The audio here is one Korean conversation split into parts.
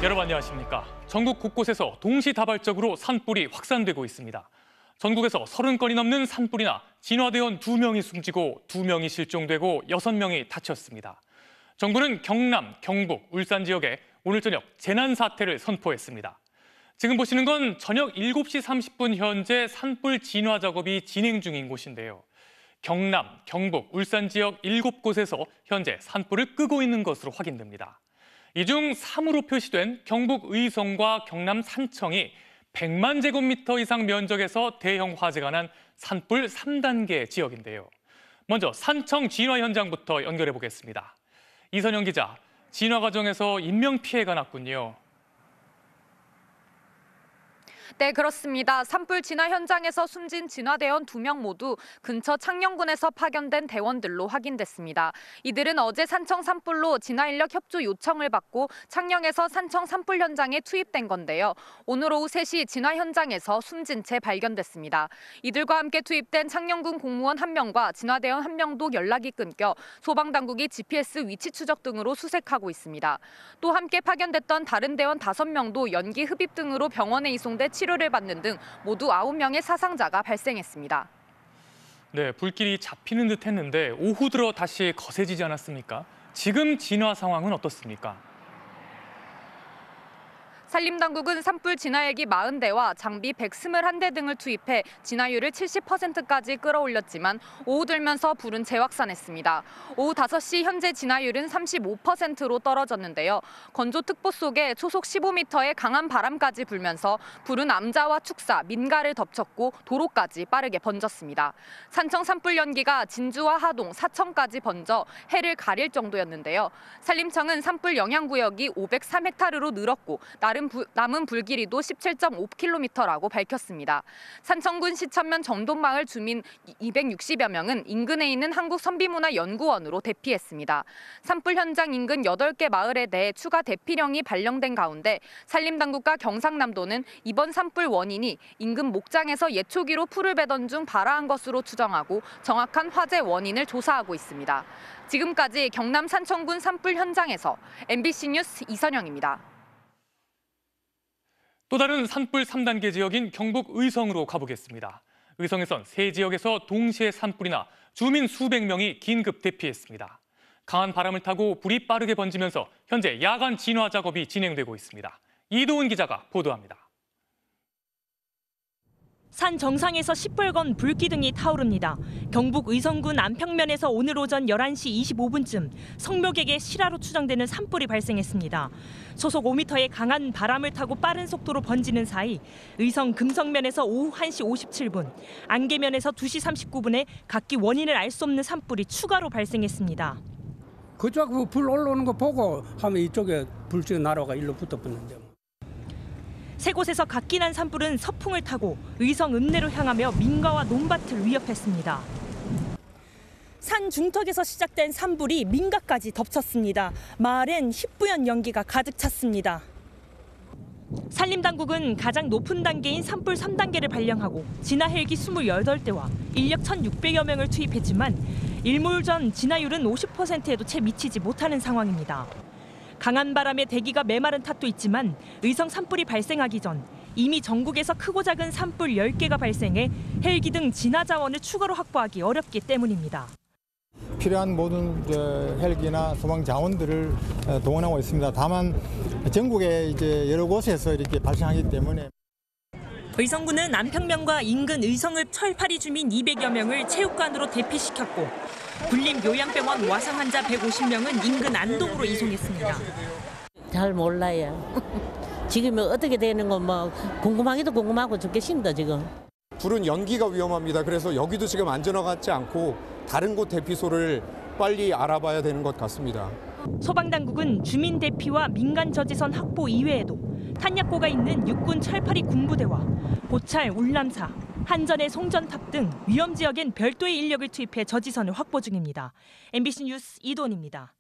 여러분 안녕하십니까. 전국 곳곳에서 동시다발적으로 산불이 확산되고 있습니다. 전국에서 30건이 넘는 산불이나 진화대원 2명이 숨지고 2명이 실종되고 6명이 다쳤습니다. 정부는 경남, 경북, 울산 지역에 오늘 저녁 재난사태를 선포했습니다. 지금 보시는 건 저녁 7시 30분 현재 산불 진화 작업이 진행 중인 곳인데요. 경남, 경북, 울산 지역 7곳에서 현재 산불을 끄고 있는 것으로 확인됩니다. 이 중 3으로 표시된 경북 의성과 경남 산청이 100만 제곱미터 이상 면적에서 대형 화재가 난 산불 3단계 지역인데요. 먼저 산청 진화 현장부터 연결해 보겠습니다. 이선영 기자, 진화 과정에서 인명피해가 났군요. 네, 그렇습니다. 산불 진화 현장에서 숨진 진화대원 2명 모두 근처 창녕군에서 파견된 대원들로 확인됐습니다. 이들은 어제 산청 산불로 진화 인력 협조 요청을 받고 창녕에서 산청 산불 현장에 투입된 건데요. 오늘 오후 3시 진화 현장에서 숨진 채 발견됐습니다. 이들과 함께 투입된 창녕군 공무원 1명과 진화대원 1명도 연락이 끊겨 소방당국이 GPS 위치 추적 등으로 수색하고 있습니다. 또 함께 파견됐던 다른 대원 5명도 연기 흡입 등으로 병원에 이송돼 치료를 받는 등 모두 9명의 사상자가 발생했습니다. 네, 불길이 잡히는 듯 했는데 오후 들어 다시 거세지지 않았습니까? 지금 진화 상황은 어떻습니까? 산림당국은 산불 진화 헬기 40대와 장비 121대 등을 투입해 진화율을 70%까지 끌어올렸지만 오후 들면서 불은 재확산했습니다. 오후 5시 현재 진화율은 35%로 떨어졌는데요. 건조특보 속에 초속 15m의 강한 바람까지 불면서 불은 암자와 축사, 민가를 덮쳤고 도로까지 빠르게 번졌습니다. 산청 산불 연기가 진주와 하동, 사청까지 번져 해를 가릴 정도였는데요. 산림청은 산불 영향구역이 503헥타르로 늘었고 남은 불길이도 17.5km라고 밝혔습니다. 산청군 시천면 정동마을 주민 260여 명은 인근에 있는 한국선비문화연구원으로 대피했습니다. 산불 현장 인근 8개 마을에 대해 추가 대피령이 발령된 가운데 산림당국과 경상남도는 이번 산불 원인이 인근 목장에서 예초기로 풀을 베던 중 발화한 것으로 추정하고 정확한 화재 원인을 조사하고 있습니다. 지금까지 경남 산청군 산불 현장에서 MBC 뉴스 이선영입니다. 또 다른 산불 3단계 지역인 경북 의성으로 가보겠습니다. 의성에선 3지역에서 동시에 산불이나 주민 수백 명이 긴급 대피했습니다. 강한 바람을 타고 불이 빠르게 번지면서 현재 야간 진화 작업이 진행되고 있습니다. 이도훈 기자가 보도합니다. 산 정상에서 시뻘건 불기둥이 타오릅니다. 경북 의성군 안평면에서 오늘 오전 11시 25분쯤 성묘객의 실화로 추정되는 산불이 발생했습니다. 소속 5m의 강한 바람을 타고 빠른 속도로 번지는 사이 의성 금성면에서 오후 1시 57분, 안개면에서 2시 39분에 각기 원인을 알 수 없는 산불이 추가로 발생했습니다. 그쪽 불 올라오는 거 보고 하면 이쪽에 불빛 나라가 일로 붙어버렸는데. 세 곳에서 각기 난 산불은 서풍을 타고 의성 읍내로 향하며 민가와 논밭을 위협했습니다. 산 중턱에서 시작된 산불이 민가까지 덮쳤습니다. 마을엔 희뿌연 연기가 가득 찼습니다. 산림당국은 가장 높은 단계인 산불 3단계를 발령하고 진화 헬기 28대와 인력 1,600여 명을 투입했지만 일몰 전 진화율은 50%에도 채 미치지 못하는 상황입니다. 강한 바람에 대기가 메마른 탓도 있지만 의성 산불이 발생하기 전 이미 전국에서 크고 작은 산불 10개가 발생해 헬기 등 진화 자원을 추가로 확보하기 어렵기 때문입니다. 필요한 모든 헬기나 소방 자원들을 동원하고 있습니다. 다만 전국에 여러 곳에서 이렇게 발생하기 때문에 의성군은 안평면과 인근 의성읍 철파리 주민 200여 명을 체육관으로 대피시켰고 군림요양병원 와상 환자 150명은 인근 안동으로 이송했습니다. 잘 몰라요. 지금 어떻게 되는 건 뭐 궁금하기도 궁금하고 죽겠습니다 지금. 불은 연기가 위험합니다. 그래서 여기도 지금 안전하 같지 않고 다른 곳 대피소를 빨리 알아봐야 되는 것 같습니다. 소방당국은 주민 대피와 민간 저지선 확보 이외에도 탄약고가 있는 육군 철파리 군부대와 고찰, 울남사, 한전의 송전탑 등 위험 지역엔 별도의 인력을 투입해 저지선을 확보 중입니다. MBC 뉴스 이도훈입니다.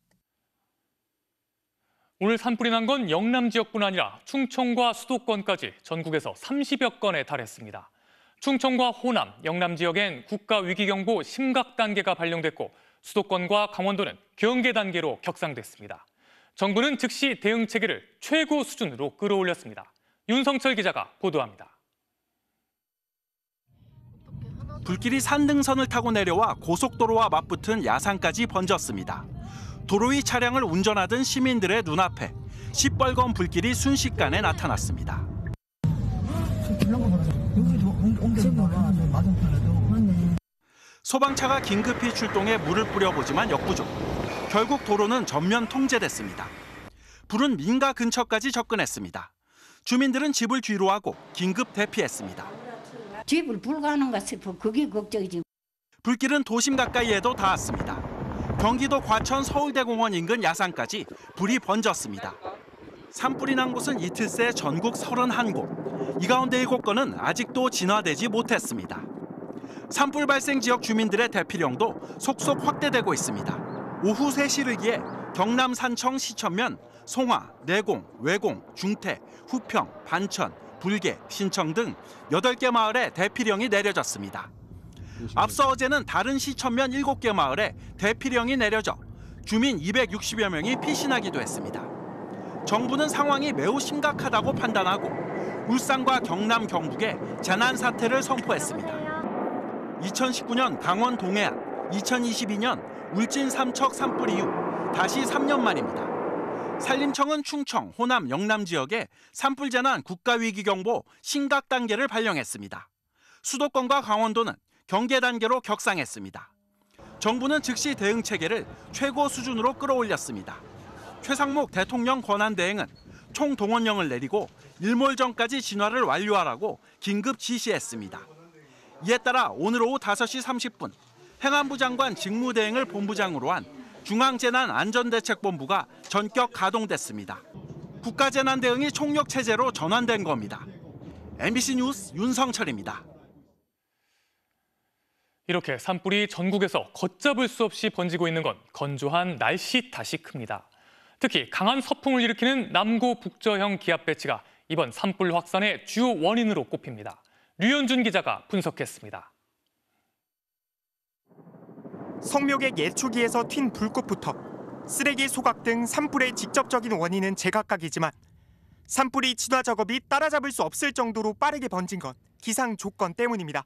오늘 산불이 난 건 영남 지역뿐 아니라 충청과 수도권까지 전국에서 30여 건에 달했습니다. 충청과 호남, 영남 지역엔 국가위기경보 심각 단계가 발령됐고 수도권과 강원도는 경계 단계로 격상됐습니다. 정부는 즉시 대응 체계를 최고 수준으로 끌어올렸습니다. 윤성철 기자가 보도합니다. 불길이 산등선을 타고 내려와 고속도로와 맞붙은 야산까지 번졌습니다. 도로 위 차량을 운전하던 시민들의 눈앞에 시뻘건 불길이 순식간에 나타났습니다. 소방차가 긴급히 출동해 물을 뿌려보지만 역부족. 결국 도로는 전면 통제됐습니다. 불은 민가 근처까지 접근했습니다. 주민들은 집을 뒤로하고 긴급 대피했습니다. 집을 불가능한가 싶어. 그게 걱정이지. 불길은 도심 가까이에도 닿았습니다. 경기도 과천 서울대공원 인근 야산까지 불이 번졌습니다. 산불이 난 곳은 이틀 새 전국 31곳. 이 가운데 7건은 아직도 진화되지 못했습니다. 산불 발생 지역 주민들의 대피령도 속속 확대되고 있습니다. 오후 3시를기에 경남 산청 시천면, 송화, 내공, 외공, 중태, 후평, 반천, 불계, 신청 등 8개 마을에 대피령이 내려졌습니다. 앞서 어제는 다른 시천면 7개 마을에 대피령이 내려져 주민 260여 명이 피신하기도 했습니다. 정부는 상황이 매우 심각하다고 판단하고 울산과 경남, 경북에 재난 사태를 선포했습니다. 2019년 강원 동해안, 2022년 울진 삼척 산불 이후 다시 3년 만입니다. 산림청은 충청, 호남, 영남 지역에 산불 재난 국가위기경보 심각 단계를 발령했습니다. 수도권과 강원도는 경계 단계로 격상했습니다. 정부는 즉시 대응 체계를 최고 수준으로 끌어올렸습니다. 최상목 대통령 권한대행은 총동원령을 내리고 일몰전까지 진화를 완료하라고 긴급 지시했습니다. 이에 따라 오늘 오후 5시 30분 행안부 장관 직무대행을 본부장으로 한 중앙재난안전대책본부가 전격 가동됐습니다. 국가재난대응이 총력체제로 전환된 겁니다. MBC 뉴스 윤성철입니다. 이렇게 산불이 전국에서 걷잡을 수 없이 번지고 있는 건 건조한 날씨 탓이 큽니다. 특히 강한 서풍을 일으키는 남고 북저형 기압 배치가 이번 산불 확산의 주요 원인으로 꼽힙니다. 류현준 기자가 분석했습니다. 성묘객 예초기에서 튄 불꽃부터 쓰레기 소각 등 산불의 직접적인 원인은 제각각이지만 산불이 진화 작업이 따라잡을 수 없을 정도로 빠르게 번진 건 기상 조건 때문입니다.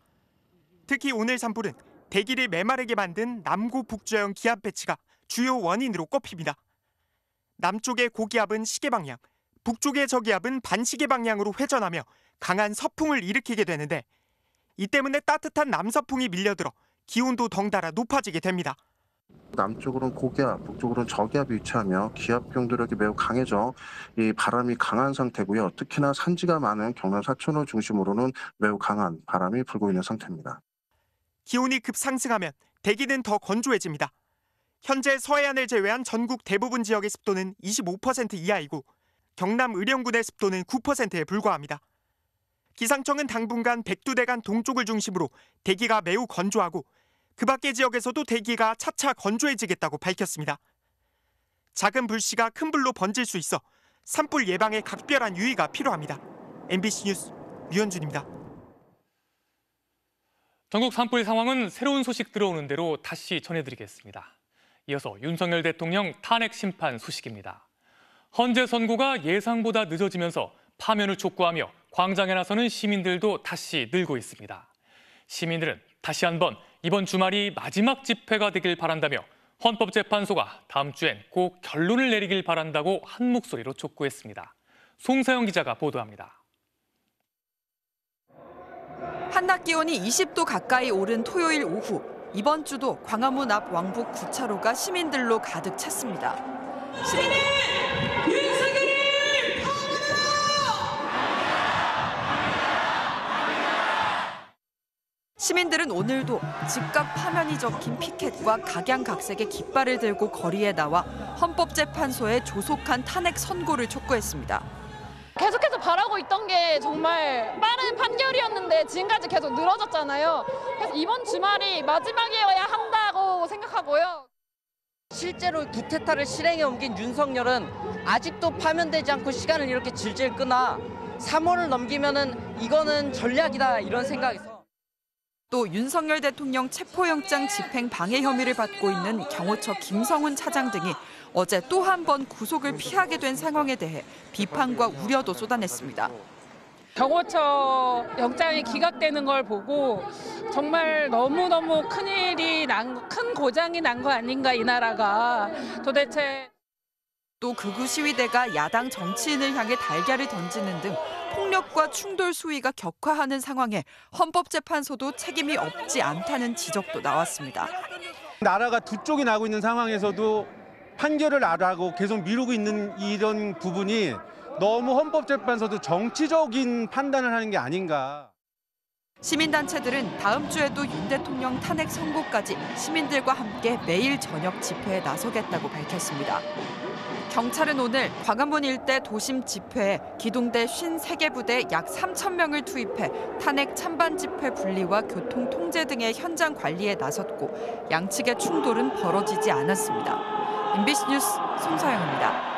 특히 오늘 산불은 대기를 메마르게 만든 남고 북저형 기압 배치가 주요 원인으로 꼽힙니다. 남쪽의 고기압은 시계 방향, 북쪽의 저기압은 반시계 방향으로 회전하며 강한 서풍을 일으키게 되는데 이 때문에 따뜻한 남서풍이 밀려들어 기온도 덩달아 높아지게 됩니다. 남쪽으로는 고기압, 북쪽으로는 저기압이 위치하며 기압 경도력이 매우 강해져 이 바람이 강한 상태고요. 특히나 산지가 많은 경남 사천을 중심으로는 매우 강한 바람이 불고 있는 상태입니다. 기온이 급상승하면 대기는 더 건조해집니다. 현재 서해안을 제외한 전국 대부분 지역의 습도는 25% 이하이고 경남 의령군의 습도는 9%에 불과합니다. 기상청은 당분간 백두대간 동쪽을 중심으로 대기가 매우 건조하고 그 밖의 지역에서도 대기가 차차 건조해지겠다고 밝혔습니다. 작은 불씨가 큰 불로 번질 수 있어 산불 예방에 각별한 유의가 필요합니다. MBC 뉴스 류현준입니다. 전국 산불 상황은 새로운 소식 들어오는 대로 다시 전해드리겠습니다. 이어서 윤석열 대통령 탄핵 심판 소식입니다. 헌재 선고가 예상보다 늦어지면서 파면을 촉구하며 광장에 나서는 시민들도 다시 늘고 있습니다. 시민들은 다시 한번 이번 주말이 마지막 집회가 되길 바란다며 헌법재판소가 다음 주엔 꼭 결론을 내리길 바란다고 한 목소리로 촉구했습니다. 송사영 기자가 보도합니다. 한낮 기온이 20도 가까이 오른 토요일 오후, 이번 주도 광화문 앞 왕복 9차로가 시민들로 가득 찼습니다. 시민들! 윤석열을 시민들은 오늘도 즉각 파면이 적힌 피켓과 각양각색의 깃발을 들고 거리에 나와 헌법재판소의 조속한 탄핵 선고를 촉구했습니다. 계속해서 바라고 있던 게 정말 빠른 판결이었는데 지금까지 계속 늘어졌잖아요. 그래서 이번 주말이 마지막이어야 한다고 생각하고요. 실제로 구테타를 실행에 옮긴 윤석열은 아직도 파면되지 않고 시간을 이렇게 질질 끄나 3월을 넘기면은 이거는 전략이다 이런 생각에서. 또 윤석열 대통령 체포영장 집행 방해 혐의를 받고 있는 경호처 김성훈 차장 등이 어제 또 한 번 구속을 피하게 된 상황에 대해 비판과 우려도 쏟아냈습니다. 경호처 영장이 기각되는 걸 보고 정말 너무너무 큰 고장이 난 거 아닌가, 이 나라가. 도대체. 또 극우 시위대가 야당 정치인을 향해 달걀을 던지는 등 폭력과 충돌 수위가 격화하는 상황에 헌법재판소도 책임이 없지 않다는 지적도 나왔습니다. 나라가 두 쪽이 나고 있는 상황에서도 판결을 안 하고 계속 미루고 있는 이런 부분이 너무 헌법재판소도 정치적인 판단을 하는 게 아닌가. 시민단체들은 다음 주에도 윤 대통령 탄핵 선고까지 시민들과 함께 매일 저녁 집회에 나서겠다고 밝혔습니다. 경찰은 오늘 광화문 일대 도심 집회에 기동대 53개 부대 약 3,000명을 투입해 탄핵 찬반 집회 분리와 교통 통제 등의 현장 관리에 나섰고 양측의 충돌은 벌어지지 않았습니다. MBC 뉴스 송서영입니다.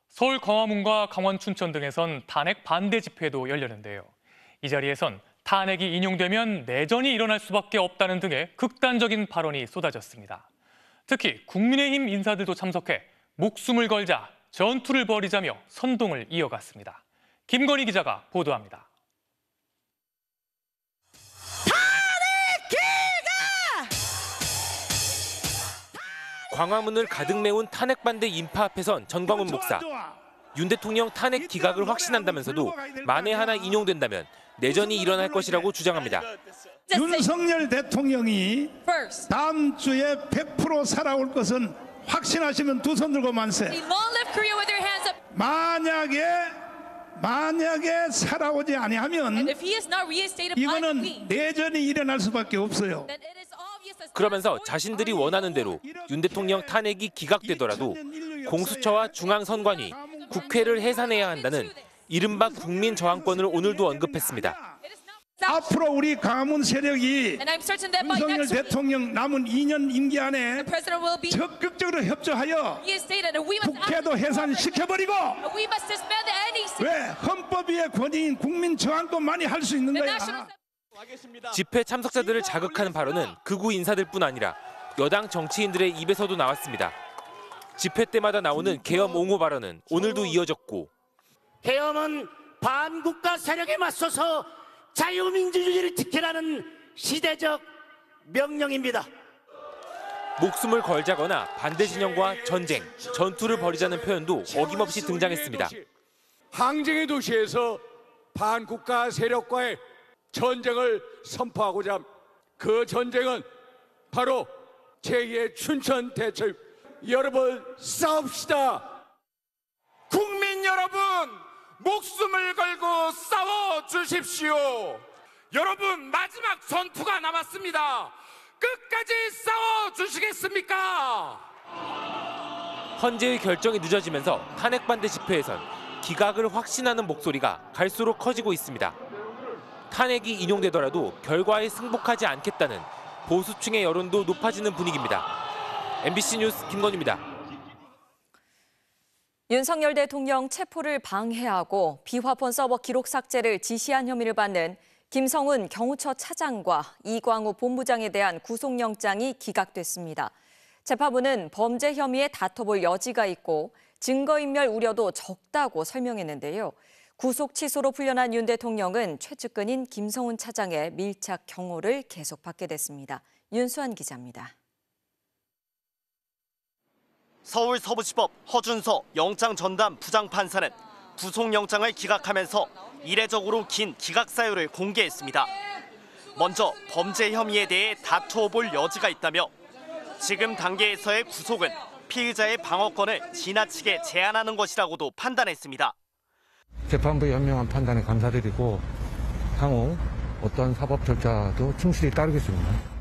서울 광화문과 강원 춘천 등에선 탄핵 반대 집회도 열렸는데요. 이 자리에선 탄핵이 인용되면 내전이 일어날 수밖에 없다는 등의 극단적인 발언이 쏟아졌습니다. 특히 국민의힘 인사들도 참석해 목숨을 걸자, 전투를 벌이자며 선동을 이어갔습니다. 김건희 기자가 보도합니다. 광화문을 가득 메운 탄핵 반대 인파 앞에선 전광훈 목사. 윤 대통령 탄핵 기각을 확신한다면서도 만에 하나 인용된다면 내전이 일어날 것이라고 주장합니다. 윤석열 대통령이 다음 주에 100% 살아올 것은 확신하시면 두 손 들고 만세. 만약에 살아오지 아니하면 이거는 내전이 일어날 수밖에 없어요. 그러면서 자신들이 원하는 대로 윤 대통령 탄핵이 기각되더라도 공수처와 중앙선관위, 국회를 해산해야 한다는 이른바 국민저항권을 오늘도 언급했습니다. 앞으로 우리 광화문 세력이 윤석열 대통령 남은 2년 임기 안에 적극적으로 협조하여 국회도 해산시켜버리고 왜 헌법 위의 권위인 국민저항권만이 할 수 있는 거야. 집회 참석자들을 자극하는 발언은 극우 인사들뿐 아니라 여당 정치인들의 입에서도 나왔습니다. 집회 때마다 나오는 계엄 옹호 발언은 오늘도 이어졌고 계엄은 반국가 세력에 맞서서 자유민주주의를 지키라는 시대적 명령입니다. 목숨을 걸자거나 반대 진영과 전쟁, 전투를 벌이자는 표현도 어김없이 등장했습니다. 항쟁의 도시에서 반국가 세력과의 전쟁을 선포하고자 그 전쟁은 바로 제2의 춘천 대첩. 여러분 싸웁시다. 국민 여러분 목숨을 걸고 싸워 주십시오. 여러분 마지막 전투가 남았습니다. 끝까지 싸워 주시겠습니까? 헌재의 결정이 늦어지면서 탄핵 반대 집회에선 기각을 확신하는 목소리가 갈수록 커지고 있습니다. 탄핵이 인용되더라도 결과에 승복하지 않겠다는 보수층의 여론도 높아지는 분위기입니다. MBC 뉴스 김건희입니다. 윤석열 대통령 체포를 방해하고 비화폰 서버 기록 삭제를 지시한 혐의를 받는 김성훈 경호처 차장과 이광우 본부장에 대한 구속영장이 기각됐습니다. 재판부는 범죄 혐의에 다퉈볼 여지가 있고 증거인멸 우려도 적다고 설명했는데요. 구속 취소로 풀려난 윤 대통령은 최측근인 김성훈 차장의 밀착 경호를 계속 받게 됐습니다. 윤수환 기자입니다. 서울 서부지법 허준서 영장전담 부장판사는 구속영장을 기각하면서 이례적으로 긴 기각 사유를 공개했습니다. 먼저 범죄 혐의에 대해 다투어볼 여지가 있다며 지금 단계에서의 구속은 피의자의 방어권을 지나치게 제한하는 것이라고도 판단했습니다. 재판부의 현명한 판단에 감사드리고 향후 어떤 사법 절차도 충실히 따르겠습니다.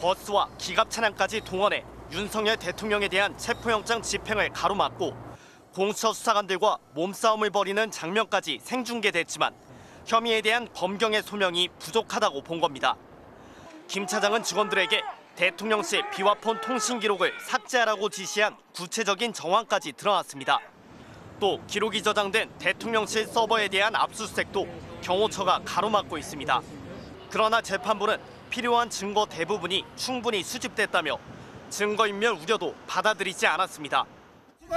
버스와 기갑 차량까지 동원해 윤석열 대통령에 대한 체포영장 집행을 가로막고 공수처 수사관들과 몸싸움을 벌이는 장면까지 생중계됐지만 혐의에 대한 검경의 소명이 부족하다고 본 겁니다. 김 차장은 직원들에게 대통령실 비화폰 통신 기록을 삭제하라고 지시한 구체적인 정황까지 드러났습니다. 또 기록이 저장된 대통령실 서버에 대한 압수수색도 경호처가 가로막고 있습니다. 그러나 재판부는 필요한 증거 대부분이 충분히 수집됐다며 증거인멸 우려도 받아들이지 않았습니다.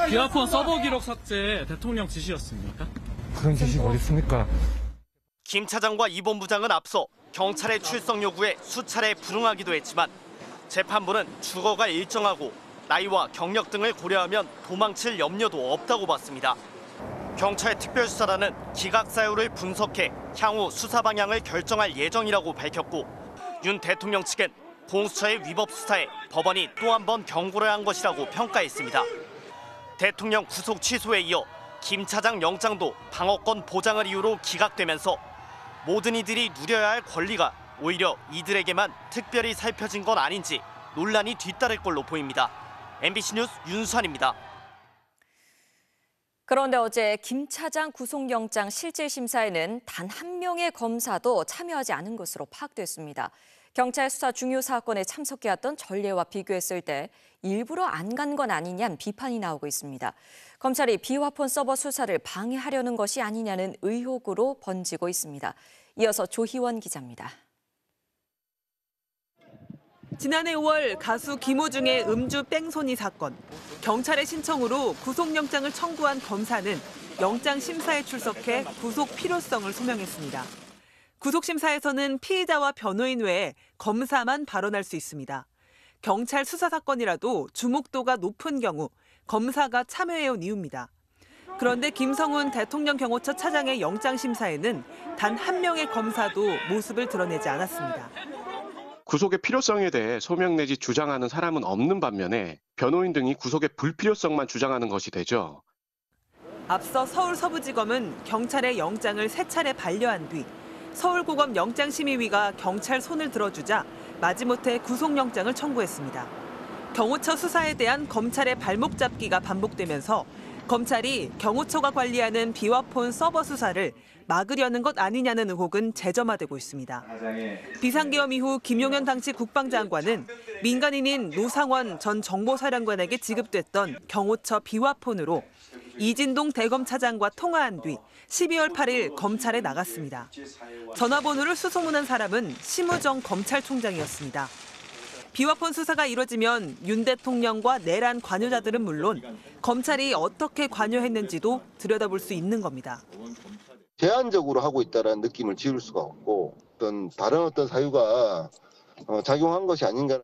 비화폰 서버 기록 삭제 대통령 지시였습니까? 그런 지시가 어디 있습니까? 김 차장과 이 본부장은 앞서 경찰의 출석 요구에 수차례 불응하기도 했지만 재판부는 주거가 일정하고 나이와 경력 등을 고려하면 도망칠 염려도 없다고 봤습니다. 경찰 특별수사단은 기각 사유를 분석해 향후 수사 방향을 결정할 예정이라고 밝혔고 윤 대통령 측은 공수처의 위법 수사에 법원이 또 한 번 경고를 한 것이라고 평가했습니다. 대통령 구속 취소에 이어 김 차장 영장도 방어권 보장을 이유로 기각되면서 모든 이들이 누려야 할 권리가 오히려 이들에게만 특별히 살펴진 건 아닌지 논란이 뒤따를 걸로 보입니다. MBC 뉴스 윤수환입니다. 그런데 어제 김 차장 구속영장 실질심사에는 단 한 명의 검사도 참여하지 않은 것으로 파악됐습니다. 경찰 수사 중요 사건에 참석해왔던 전례와 비교했을 때 일부러 안 간 건 아니냐는 비판이 나오고 있습니다. 검찰이 비화폰 서버 수사를 방해하려는 것이 아니냐는 의혹으로 번지고 있습니다. 이어서 조희원 기자입니다. 지난해 5월 가수 김호중의 음주 뺑소니 사건. 경찰의 신청으로 구속영장을 청구한 검사는 영장 심사에 출석해 구속 필요성을 소명했습니다. 구속심사에서는 피의자와 변호인 외에 검사만 발언할 수 있습니다. 경찰 수사 사건이라도 주목도가 높은 경우 검사가 참여해온 이유입니다. 그런데 김성훈 대통령 경호처 차장의 영장심사에는 단 한 명의 검사도 모습을 드러내지 않았습니다. 구속의 필요성에 대해 소명 내지 주장하는 사람은 없는 반면에 변호인 등이 구속의 불필요성만 주장하는 것이 되죠. 앞서 서울서부지검은 경찰의 영장을 3차례 반려한 뒤 서울고검 영장심의위가 경찰 손을 들어주자 마지못해 구속영장을 청구했습니다. 경호처 수사에 대한 검찰의 발목 잡기가 반복되면서 검찰이 경호처가 관리하는 비화폰 서버 수사를 막으려는 것 아니냐는 의혹은 재점화되고 있습니다. 비상계엄 이후 김용현 당시 국방장관은 민간인인 노상원 전 정보사령관에게 지급됐던 경호처 비화폰으로 이진동 대검차장과 통화한 뒤 12월 8일 검찰에 나갔습니다. 전화번호를 수소문한 사람은 심우정 검찰총장이었습니다. 비화폰 수사가 이뤄지면 윤 대통령과 내란 관여자들은 물론 검찰이 어떻게 관여했는지도 들여다볼 수 있는 겁니다. 제한적으로 하고 있다는 느낌을 지울 수가 없고 다른 어떤 사유가 작용한 것이 아닌가.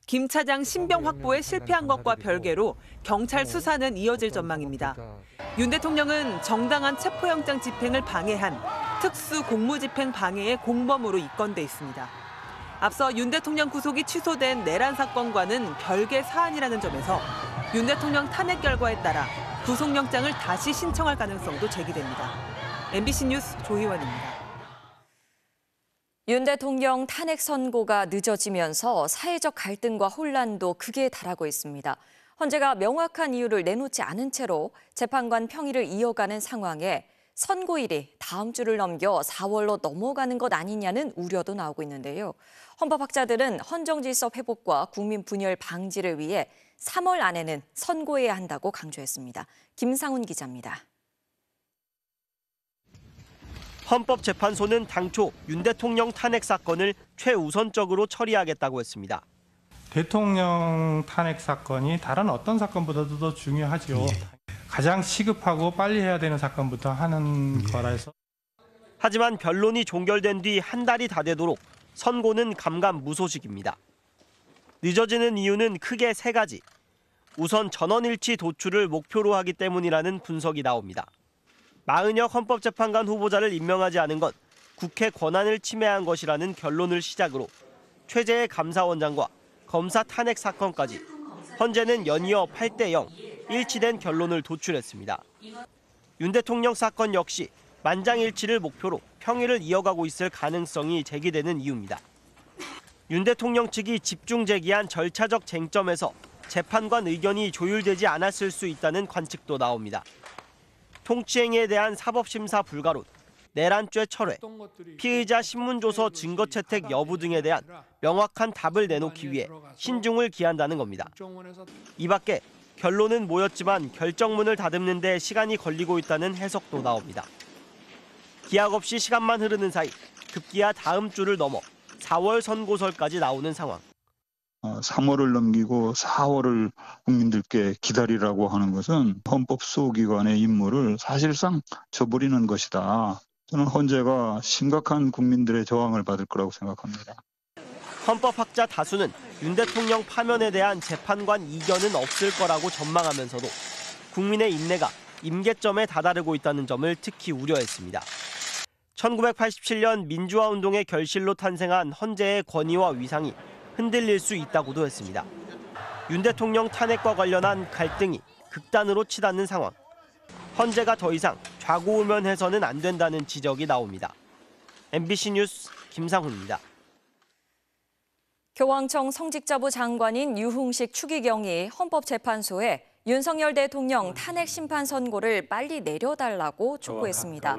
김 차장 신병 확보에 실패한 것과 별개로 경찰 수사는 이어질 전망입니다. 윤 대통령은 정당한 체포영장 집행을 방해한 특수 공무집행 방해의 공범으로 입건돼 있습니다. 앞서 윤 대통령 구속이 취소된 내란 사건과는 별개 사안이라는 점에서 윤 대통령 탄핵 결과에 따라 구속영장을 다시 신청할 가능성도 제기됩니다. MBC 뉴스 조희원입니다. 윤 대통령 탄핵 선고가 늦어지면서 사회적 갈등과 혼란도 극에 달하고 있습니다. 헌재가 명확한 이유를 내놓지 않은 채로 재판관 평의를 이어가는 상황에 선고일이 다음 주를 넘겨 4월로 넘어가는 것 아니냐는 우려도 나오고 있는데요. 헌법학자들은 헌정질서 회복과 국민 분열 방지를 위해 3월 안에는 선고해야 한다고 강조했습니다. 김상훈 기자입니다. 헌법재판소는 당초 윤 대통령 탄핵 사건을 최우선적으로 처리하겠다고 했습니다. 대통령 탄핵 사건이 다른 어떤 사건보다도 더 중요하죠. 가장 시급하고 빨리 해야 되는 사건부터 하는 거라 해서. 하지만 변론이 종결된 뒤 한 달이 다 되도록 선고는 감감무소식입니다. 늦어지는 이유는 크게 3가지. 우선 전원일치 도출을 목표로 하기 때문이라는 분석이 나옵니다. 마은혁 헌법재판관 후보자를 임명하지 않은 건 국회 권한을 침해한 것이라는 결론을 시작으로 최재해 감사원장과 검사 탄핵 사건까지 헌재는 연이어 8대0 일치된 결론을 도출했습니다. 윤 대통령 사건 역시 만장일치를 목표로 평의를 이어가고 있을 가능성이 제기되는 이유입니다. 윤 대통령 측이 집중 제기한 절차적 쟁점에서 재판관 의견이 조율되지 않았을 수 있다는 관측도 나옵니다. 통치행위에 대한 사법심사 불가론, 내란죄 철회, 피의자 신문조서 증거 채택 여부 등에 대한 명확한 답을 내놓기 위해 신중을 기한다는 겁니다. 이 밖에 결론은 모였지만 결정문을 다듬는 데 시간이 걸리고 있다는 해석도 나옵니다. 기약 없이 시간만 흐르는 사이 급기야 다음 주를 넘어 4월 선고설까지 나오는 상황. 3월을 넘기고 4월을 국민들께 기다리라고 하는 것은 헌법수호기관의 임무를 사실상 저버리는 것이다. 저는 헌재가 심각한 국민들의 저항을 받을 거라고 생각합니다. 헌법학자 다수는 윤 대통령 파면에 대한 재판관 이견은 없을 거라고 전망하면서도 국민의 인내가 임계점에 다다르고 있다는 점을 특히 우려했습니다. 1987년 민주화운동의 결실로 탄생한 헌재의 권위와 위상이 흔들릴 수 있다고도 했습니다. 윤 대통령 탄핵과 관련한 갈등이 극단으로 치닫는 상황. 헌재가 더 이상 좌고우면해서는 안 된다는 지적이 나옵니다. MBC 뉴스 김상훈입니다. 교황청 성직자부 장관인 유흥식 추기경이 헌법재판소에 윤석열 대통령 탄핵 심판 선고를 빨리 내려달라고 촉구했습니다.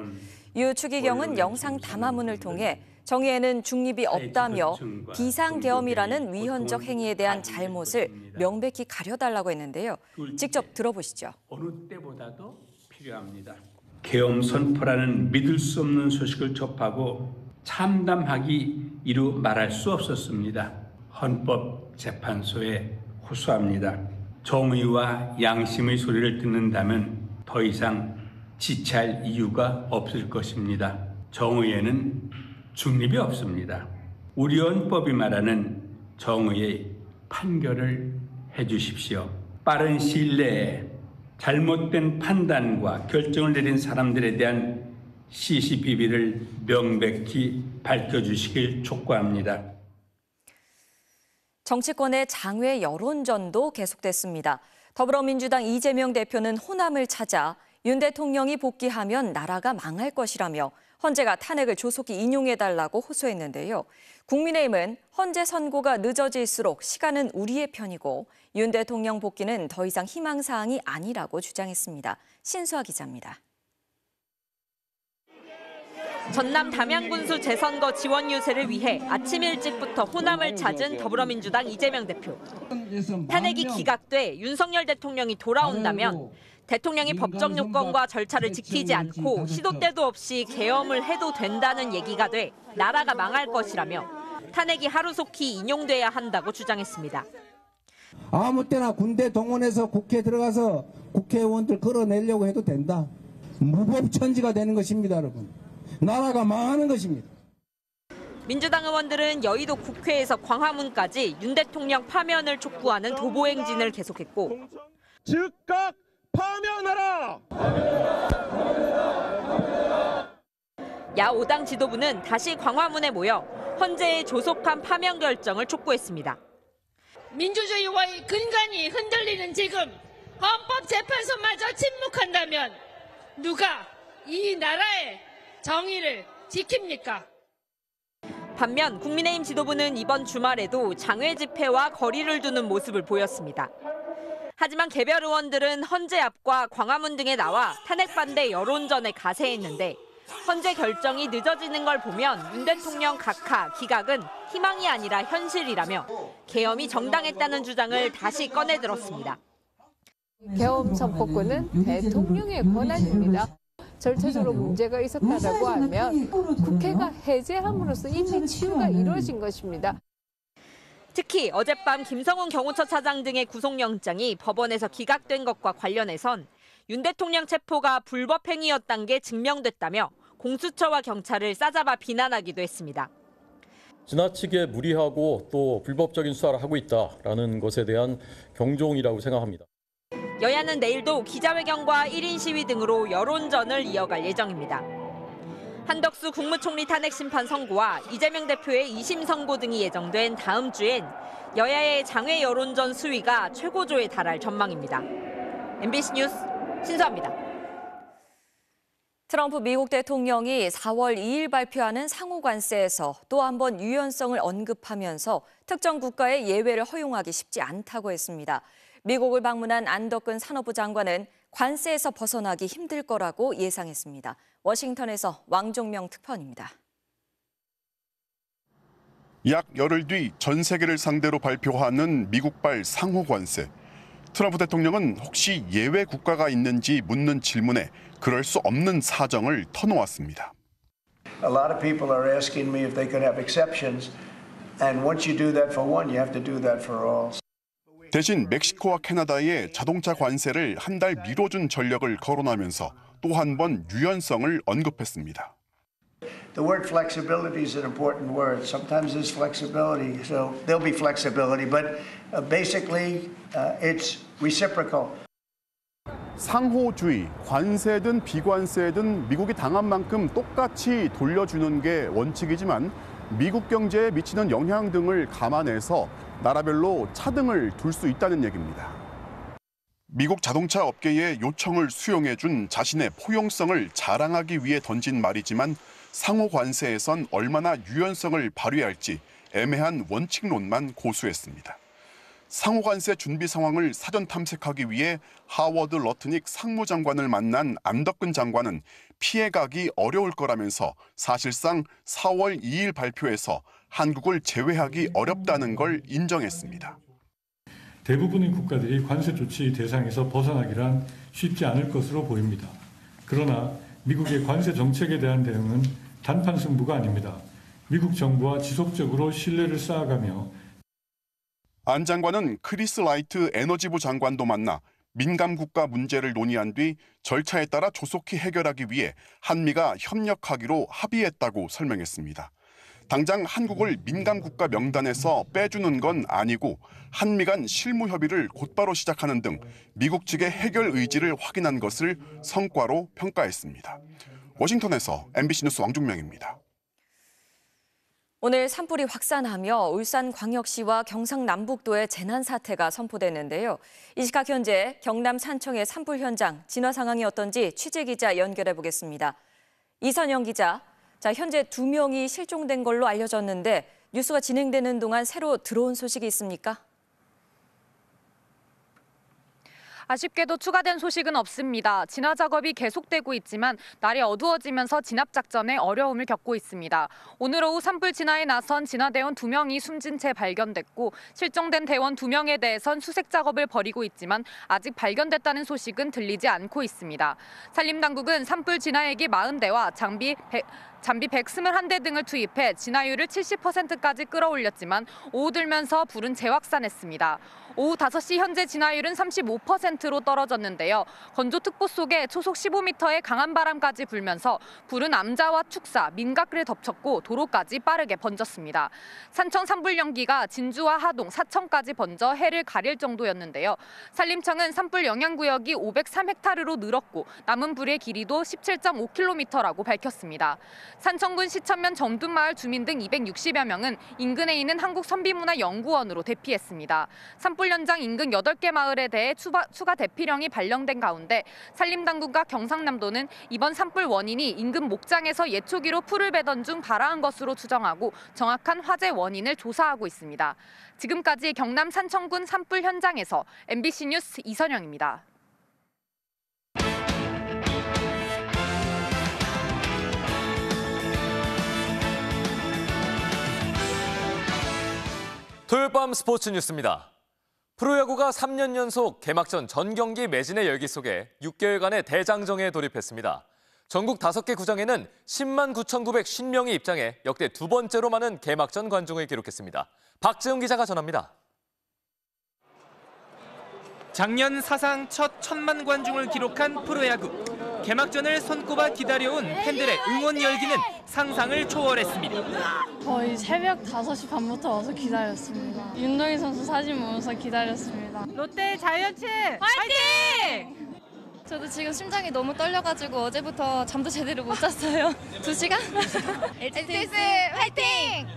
유 추기경은 영상 담화문을 통해 정의에는 중립이 없다며 비상계엄이라는 위헌적 행위에 대한 잘못을 명백히 가려달라고 했는데요. 직접 들어보시죠. 어느 때보다도 필요합니다. 계엄 선포라는 믿을 수 없는 소식을 접하고 참담하기 이루 말할 수 없었습니다. 헌법재판소에 호소합니다. 정의와 양심의 소리를 듣는다면 더 이상 지체할 이유가 없을 것입니다. 정의에는 중립이 없습니다. 우리 헌법이 말하는 정의의 판결을 해주십시오. 빠른 시일 내에 잘못된 판단과 결정을 내린 사람들에 대한 CCBB를 명백히 밝혀주시길 촉구합니다. 정치권의 장외 여론전도 계속됐습니다. 더불어민주당 이재명 대표는 호남을 찾아 윤 대통령이 복귀하면 나라가 망할 것이라며 헌재가 탄핵을 조속히 인용해달라고 호소했는데요. 국민의힘은 헌재 선고가 늦어질수록 시간은 우리의 편이고 윤 대통령 복귀는 더 이상 희망사항이 아니라고 주장했습니다. 신수아 기자입니다. 전남 담양군수 재선거 지원 유세를 위해 아침 일찍부터 호남을 찾은 더불어민주당 이재명 대표. 탄핵이 기각돼 윤석열 대통령이 돌아온다면 대통령이 법적 요건과 절차를 지키지 않고 시도 때도 없이 계엄을 해도 된다는 얘기가 돼 나라가 망할 것이라며 탄핵이 하루속히 인용돼야 한다고 주장했습니다. 아무 때나 군대 동원해서 국회에 들어가서 국회의원들 끌어내려고 해도 된다. 무법천지가 되는 것입니다, 여러분. 나라가 망하는 것입니다. 민주당 의원들은 여의도 국회에서 광화문까지 윤 대통령 파면을 촉구하는 도보행진을 계속했고 즉각 파면하라! 야 5당 지도부는 다시 광화문에 모여 헌재의 조속한 파면 결정을 촉구했습니다. 민주주의와의 근간이 흔들리는 지금 헌법재판소마저 침묵한다면 누가 이 나라의 정의를 지킵니까? 반면 국민의힘 지도부는 이번 주말에도 장외 집회와 거리를 두는 모습을 보였습니다. 하지만 개별 의원들은 헌재 앞과 광화문 등에 나와 탄핵 반대 여론전에 가세했는데 헌재 결정이 늦어지는 걸 보면 윤 대통령 각하 기각은 희망이 아니라 현실이라며 계엄이 정당했다는 주장을 다시 꺼내들었습니다. 계엄 선포권은 대통령의 권한입니다. 절차적으로 문제가 있었다라고 하면 국회가 해제함으로써 이미 치유가 이루어진 것입니다. 특히 어젯밤 김성훈 경호처 차장 등의 구속영장이 법원에서 기각된 것과 관련해선 윤 대통령 체포가 불법 행위였다는 게 증명됐다며 공수처와 경찰을 싸잡아 비난하기도 했습니다. 지나치게 무리하고 또 불법적인 수사를 하고 있다라는 것에 대한 경종이라고 생각합니다. 여야는 내일도 기자회견과 1인 시위 등으로 여론전을 이어갈 예정입니다. 한덕수 국무총리 탄핵 심판 선고와 이재명 대표의 2심 선고 등이 예정된 다음 주엔 여야의 장외 여론전 수위가 최고조에 달할 전망입니다. MBC 뉴스 신수아입니다. 트럼프 미국 대통령이 4월 2일 발표하는 상호 관세에서 또 한 번 유연성을 언급하면서 특정 국가의 예외를 허용하기 쉽지 않다고 했습니다. 미국을 방문한 안덕근 산업부 장관은 관세에서 벗어나기 힘들 거라고 예상했습니다. 워싱턴에서 왕종명 특파원입니다. 약 열흘 뒤 전 세계를 상대로 발표하는 미국발 상호 관세. 트럼프 대통령은 혹시 예외 국가가 있는지 묻는 질문에 그럴 수 없는 사정을 터놓았습니다. a lot of people are asking me if they could have exceptions. And once you do that for one, you have to do that for all. 대신 멕시코와 캐나다의 자동차 관세를 한 달 미뤄준 전력을 거론하면서 또 한 번 유연성을 언급했습니다. The word flexibility is an important word. Sometimes there's flexibility, so there'll be flexibility, but basically it's reciprocal. 상호주의, 관세든 비관세든 미국이 당한 만큼 똑같이 돌려주는 게 원칙이지만 미국 경제에 미치는 영향 등을 감안해서 나라별로 차등을 둘 수 있다는 얘기입니다. 미국 자동차 업계의 요청을 수용해준 자신의 포용성을 자랑하기 위해 던진 말이지만 상호 관세에선 얼마나 유연성을 발휘할지 애매한 원칙론만 고수했습니다. 상호 관세 준비 상황을 사전 탐색하기 위해 하워드 러트닉 상무장관을 만난 안덕근 장관은 피해가기 어려울 거라면서 사실상 4월 2일 발표에서 한국을 제외하기 어렵다는 걸 인정했습니다. 대부분의 국가들이 관세 조치 대상에서 벗어나기란 쉽지 않을 것으로 보입니다. 그러나 미국의 관세 정책에 대한 대응은 단판 승부가 아닙니다. 미국 정부와 지속적으로 신뢰를 쌓아가며 안 장관은 크리스 라이트 에너지부 장관도 만나 민감 국가 문제를 논의한 뒤 절차에 따라 조속히 해결하기 위해 한미가 협력하기로 합의했다고 설명했습니다. 당장 한국을 민감 국가 명단에서 빼주는 건 아니고 한미 간 실무 협의를 곧바로 시작하는 등 미국 측의 해결 의지를 확인한 것을 성과로 평가했습니다. 워싱턴에서 MBC 뉴스 왕중명입니다. 오늘 산불이 확산하며 울산광역시와 경상남북도에 재난 사태가 선포됐는데요. 이 시각 현재 경남 산청의 산불 현장 진화 상황이 어떤지 취재기자 연결해 보겠습니다. 이선영 기자, 현재 2명이 실종된 걸로 알려졌는데 뉴스가 진행되는 동안 새로 들어온 소식이 있습니까? 아쉽게도 추가된 소식은 없습니다. 진화 작업이 계속되고 있지만 날이 어두워지면서 진압 작전에 어려움을 겪고 있습니다. 오늘 오후 산불 진화에 나선 진화대원 2명이 숨진 채 발견됐고 실종된 대원 2명에 대해선 수색 작업을 벌이고 있지만 아직 발견됐다는 소식은 들리지 않고 있습니다. 산림당국은 산불 진화액이 40대와 장비 121대 등을 투입해 진화율을 70%까지 끌어올렸지만 오후 들면서 불은 재확산했습니다. 오후 5시 현재 진화율은 35%로 떨어졌는데요. 건조특보 속에 초속 15m의 강한 바람까지 불면서 불은 암자와 축사, 민가를 덮쳤고 도로까지 빠르게 번졌습니다. 산청 산불 연기가 진주와 하동, 사청까지 번져 해를 가릴 정도였는데요. 산림청은 산불 영향구역이 503헥타르로 늘었고 남은 불의 길이도 17.5km라고 밝혔습니다. 산청군 시천면 점둔마을 주민 등 260여 명은 인근에 있는 한국선비문화연구원으로 대피했습니다. 산불 현장 인근 8개 마을에 대해 추가 대피령이 발령된 가운데 산림당국과 경상남도는 이번 산불 원인이 인근 목장에서 예초기로 풀을 베던 중 발화한 것으로 추정하고 정확한 화재 원인을 조사하고 있습니다. 지금까지 경남 산청군 산불 현장에서 MBC 뉴스 이선영입니다. 토요일 밤 스포츠 뉴스입니다. 프로야구가 3년 연속 개막전 전 경기 매진의 열기 속에 6개월간의 대장정에 돌입했습니다. 전국 5개 구장에는 10만 9,950명이 입장해 역대 2번째로 많은 개막전 관중을 기록했습니다. 박지훈 기자가 전합니다. 작년 사상 첫 1,000만 관중을 기록한 프로야구. 개막전을 손꼽아 기다려온 팬들의 응원 열기는 상상을 초월했습니다. 거의 새벽 5시 반부터 와서 기다렸습니다. 윤동희 선수 사진 보면서 기다렸습니다. 롯데 자이언츠 화이팅! 저도 지금 심장이 너무 떨려가지고 어제부터 잠도 제대로 못 잤어요. 2시간? LTX 화이팅!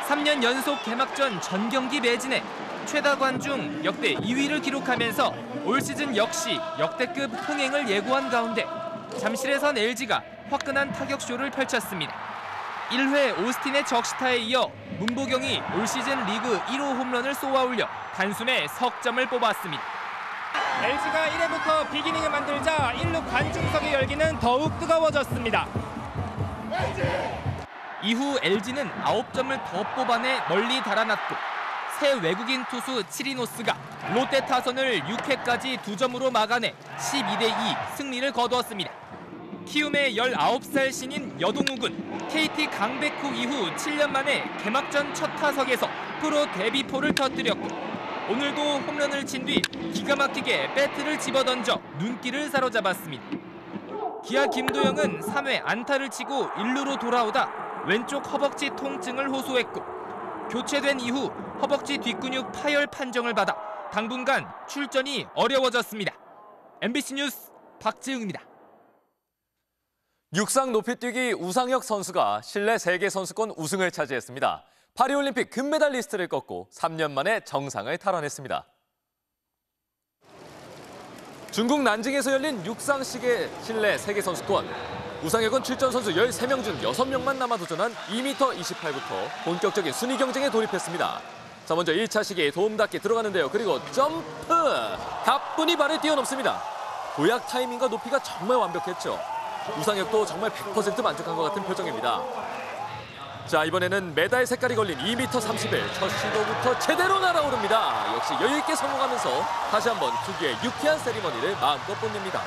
3년 연속 개막전 전 경기 매진에 최다 관중 역대 2위를 기록하면서 올 시즌 역시 역대급 흥행을 예고한 가운데 잠실에선 LG가 화끈한 타격쇼를 펼쳤습니다. 1회 오스틴의 적시타에 이어 문보경이 올 시즌 리그 1호 홈런을 쏘아올려 단숨에 석점을 뽑았습니다. LG가 1회부터 비기닝을 만들자 1루 관중석의 열기는 더욱 뜨거워졌습니다. 이후 LG는 9점을 더 뽑아내 멀리 달아났고 새 외국인 투수 치리노스가 롯데 타선을 6회까지 2점으로 막아내 12대2 승리를 거두었습니다. 키움의 19살 신인 여동욱은 KT 강백호 이후 7년 만에 개막전 첫 타석에서 프로 데뷔포를 터뜨렸고 오늘도 홈런을 친 뒤 기가 막히게 배트를 집어던져 눈길을 사로잡았습니다. 기아 김도영은 3회 안타를 치고 1루로 돌아오다 왼쪽 허벅지 통증을 호소했고 교체된 이후 허벅지 뒷근육 파열 판정을 받아 당분간 출전이 어려워졌습니다. MBC 뉴스 박지흥입니다. 육상 높이뛰기 우상혁 선수가 실내 세계선수권 우승을 차지했습니다. 파리올림픽 금메달리스트를 꺾고 3년 만에 정상을 탈환했습니다. 중국 난징에서 열린 육상 실내 세계선수권. 우상혁은 출전 선수 13명 중 6명만 남아 도전한 2m28부터 본격적인 순위 경쟁에 돌입했습니다. 자, 먼저 1차 시기에 도움닫기 들어가는데요. 그리고 점프! 가뿐히 발을 뛰어넘습니다. 도약 타이밍과 높이가 정말 완벽했죠. 우상혁도 정말 100% 만족한 것 같은 표정입니다. 자, 이번에는 메달 색깔이 걸린 2m31 첫 시도부터 제대로 날아오릅니다. 역시 여유있게 성공하면서 다시 한번 특유의 유쾌한 세리머니를 마음껏 뽐냅니다.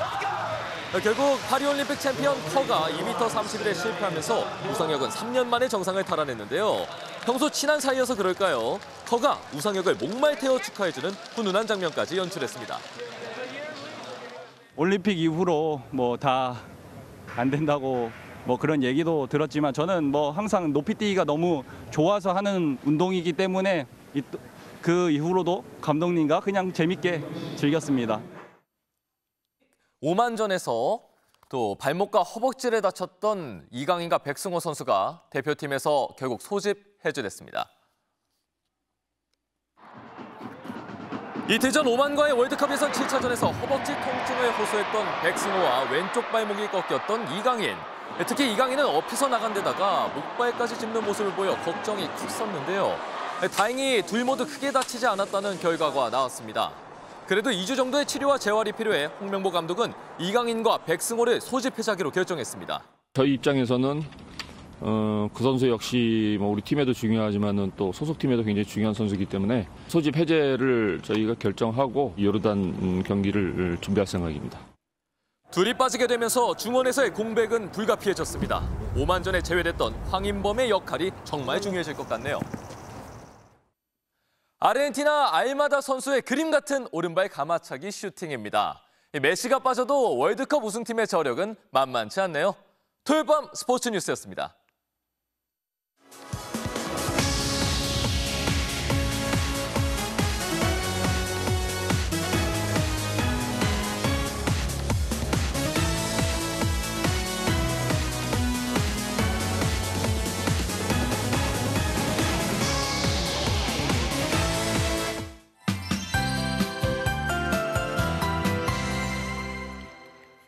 결국 파리올림픽 챔피언 커가 2m31에 실패하면서 우상혁은 3년 만에 정상을 탈환했는데요. 평소 친한 사이여서 그럴까요? 커가 우상혁을 목말 태워 축하해주는 훈훈한 장면까지 연출했습니다. 올림픽 이후로 뭐 다 안 된다고 뭐 그런 얘기도 들었지만 저는 뭐 항상 높이뛰기가 너무 좋아서 하는 운동이기 때문에 그 이후로도 감독님과 그냥 재밌게 즐겼습니다. 오만전에서 또 발목과 허벅지를 다쳤던 이강인과 백승호 선수가 대표팀에서 결국 소집 해제됐습니다. 이틀 전 오만과의 월드컵 예선 7차전에서 허벅지 통증을 호소했던 백승호와 왼쪽 발목이 꺾였던 이강인. 특히 이강인은 업혀서 나간 데다가 목발까지 짚는 모습을 보여 걱정이 컸었는데요. 다행히 둘 모두 크게 다치지 않았다는 결과가 나왔습니다. 그래도 2주 정도의 치료와 재활이 필요해 홍명보 감독은 이강인과 백승호를 소집해자기로 결정했습니다. 저희 입장에서는 그 선수 역시 뭐 우리 팀에도 중요하지만은 또 소속팀에도 굉장히 중요한 선수이기 때문에 소집 해제를 저희가 결정하고 요르단 경기를 준비할 생각입니다. 둘이 빠지게 되면서 중원에서의 공백은 불가피해졌습니다. 오만전에 제외됐던 황인범의 역할이 정말 중요해질 것 같네요. 아르헨티나 알마다 선수의 그림 같은 오른발 가마차기 슈팅입니다. 메시가 빠져도 월드컵 우승팀의 저력은 만만치 않네요. 토요일 밤 스포츠 뉴스였습니다.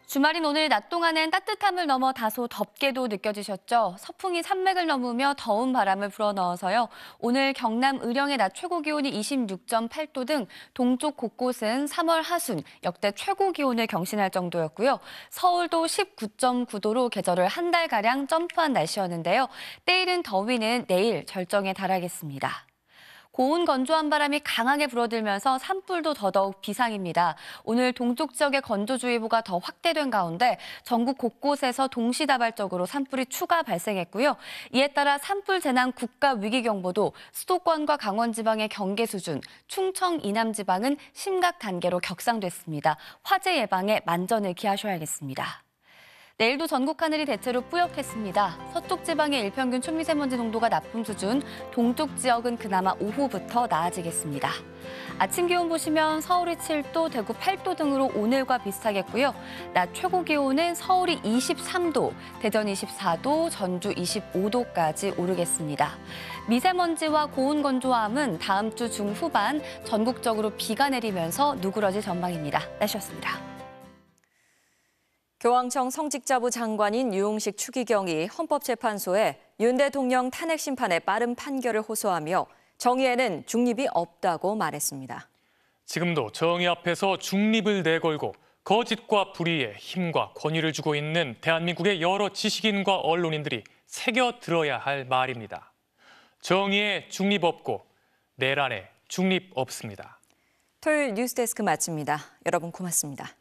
주말인 오늘 낮 동안엔 따뜻함을 넘어 다소 덥게도 느껴지셨죠? 서풍이 산맥을 넘으며 더운 바람을 불어넣어서요. 오늘 경남 의령의 낮 최고 기온이 26.8도 등 동쪽 곳곳은 3월 하순 역대 최고 기온을 경신할 정도였고요. 서울도 19.9도로 계절을 한 달가량 점프한 날씨였는데요. 때이른 더위는 내일 절정에 달하겠습니다. 고온 건조한 바람이 강하게 불어들면서 산불도 더더욱 비상입니다. 오늘 동쪽 지역의 건조주의보가 더 확대된 가운데 전국 곳곳에서 동시다발적으로 산불이 추가 발생했고요. 이에 따라 산불 재난 국가위기경보도 수도권과 강원 지방의 경계 수준, 충청 이남 지방은 심각 단계로 격상됐습니다. 화재 예방에 만전을 기하셔야겠습니다. 내일도 전국 하늘이 대체로 뿌옇겠습니다. 서쪽 지방의 일평균 초미세먼지 농도가 나쁨 수준, 동쪽 지역은 그나마 오후부터 나아지겠습니다. 아침 기온 보시면 서울이 7도, 대구 8도 등으로 오늘과 비슷하겠고요. 낮 최고 기온은 서울이 23도, 대전 24도, 전주 25도까지 오르겠습니다. 미세먼지와 고온 건조함은 다음 주 중후반 전국적으로 비가 내리면서 누그러질 전망입니다. 날씨였습니다. 교황청 성직자부 장관인 유흥식 추기경이 헌법재판소에 윤 대통령 탄핵 심판의 빠른 판결을 호소하며 정의에는 중립이 없다고 말했습니다. 지금도 정의 앞에서 중립을 내걸고 거짓과 불의에 힘과 권위를 주고 있는 대한민국의 여러 지식인과 언론인들이 새겨 들어야 할 말입니다. 정의에 중립 없고 내란에 중립 없습니다. 토요일 뉴스데스크 마칩니다. 여러분 고맙습니다.